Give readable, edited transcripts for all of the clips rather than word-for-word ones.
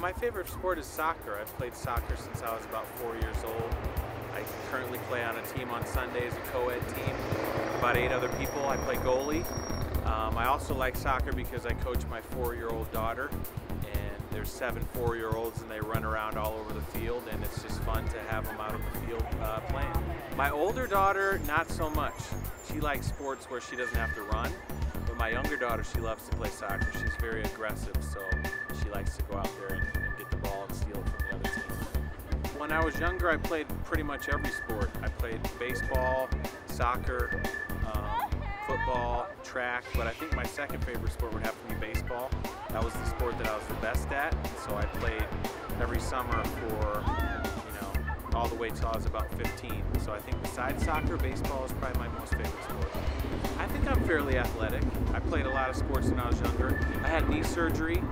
My favorite sport is soccer. I've played soccer since I was about 4 years old. I currently play on a team on Sundays, a co-ed team, about 8 other people. I play goalie. I also like soccer because I coach my 4-year-old daughter, and there's 7 4-year-olds and they run around all over the field, and it's just fun to have them out on the field playing. My older daughter, not so much. She likes sports where she doesn't have to run, but my younger daughter, she loves to play soccer. She's very aggressive, so she likes to go out there and get the ball and steal it from the other team. When I was younger, I played pretty much every sport. I played baseball, soccer, football, track, but I think my second favorite sport would have to be baseball. That was the sport that I was the best at, so I played every summer for, all the way till I was about 15. So I think besides soccer, baseball is probably my most favorite sport. I think I'm fairly athletic. I played a lot of sports when I was younger. I had knee surgery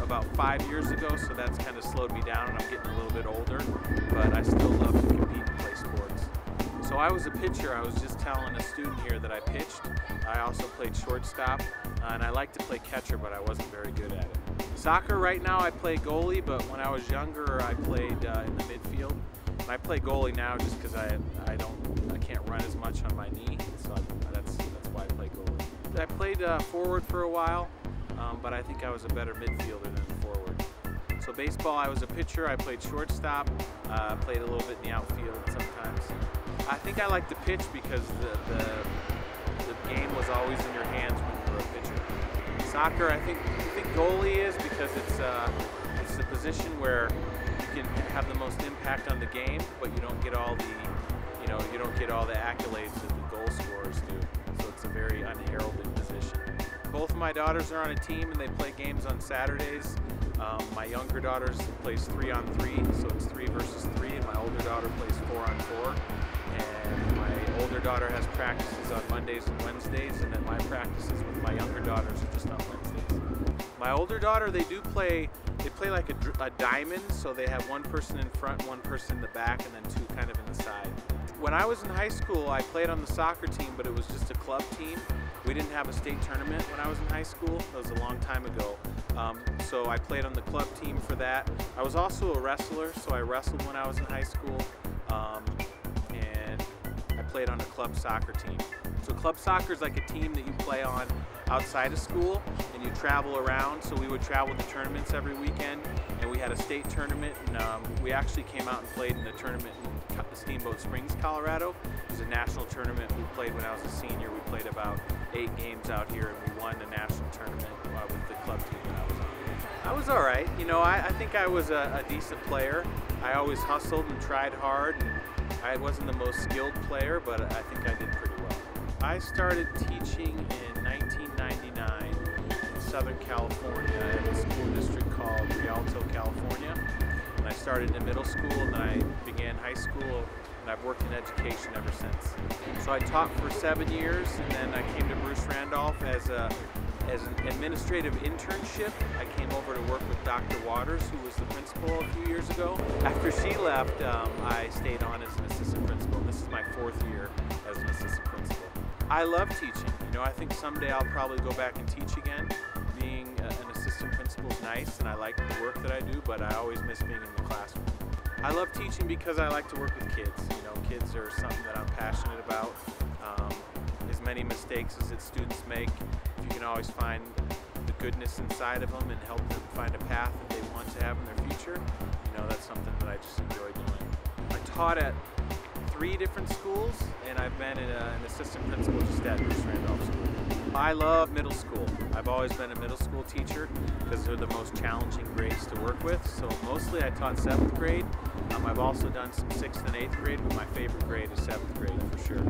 about 5 years ago, so that's kind of slowed me down, and I'm getting a little bit older, but I still love to compete and play sports. So I was a pitcher. I was just telling a student here that I pitched. I also played shortstop, and I like to play catcher, but I wasn't very good at it. Soccer right now I play goalie, but when I was younger I played in the midfield. And I play goalie now just because I can't run as much on my knee, so that's why I play goalie. I played forward for a while, but I think I was a better midfielder than forward. So baseball, I was a pitcher. I played shortstop, played a little bit in the outfield sometimes. I think I like to pitch because the game was always in your hands when you were a pitcher. Soccer, I think goalie is because it's the position where you can have the most impact on the game, but you don't get all the accolades that the goal scorers do. So it's a very unheralded position. Both of my daughters are on a team and they play games on Saturdays. My younger daughter plays 3-on-3, so it's 3 versus 3, and my older daughter plays 4-on-4. And my older daughter has practices on Mondays and Wednesdays, and then my practices with my younger daughters are just on Wednesdays. My older daughter, they play like a diamond, so they have one person in front, one person in the back, and then 2 kind of in the side. When I was in high school, I played on the soccer team, but it was just a club team. We didn't have a state tournament when I was in high school. That was a long time ago. So I played on the club team for that. I was also a wrestler, so I wrestled when I was in high school. And I played on a club soccer team. So club soccer is like a team that you play on outside of school and you travel around. So we would travel to tournaments every weekend, and we had a state tournament, and we actually came out and played in a tournament in Steamboat Springs, Colorado. It was a national tournament we played when I was a senior. We played about 8 games out here, and we won the national tournament with the club team that I was on. I was all right. I think I was a decent player. I always hustled and tried hard, and I wasn't the most skilled player, but I think I did pretty well. I started teaching in 1999 in Southern California at a school district called Rialto, California. And I started in middle school, and then I began high school, and I've worked in education ever since. So I taught for 7 years, and then I came to Bruce Randolph as an administrative internship. I came over to work with Dr. Waters, who was the principal a few years ago. After she left, I stayed on as an assistant principal. This is my 4th year as an assistant principal. I love teaching. I think someday I'll probably go back and teach again. Being an assistant principal is nice, and I like the work that I do, but I always miss being in the classroom. I love teaching because I like to work with kids. Kids are something that I'm passionate about. As many mistakes as its students make, if you can always find the goodness inside of them and help them find a path that they want to have in their future, that's something that I just enjoy doing. I taught at 3 different schools, and I've been an assistant principal just at Bruce Randolph School. I love middle school. I've always been a middle school teacher because they're the most challenging grades to work with. So mostly I taught 7th grade. I've also done some 6th and 8th grade, but my favorite grade is 7th grade for sure.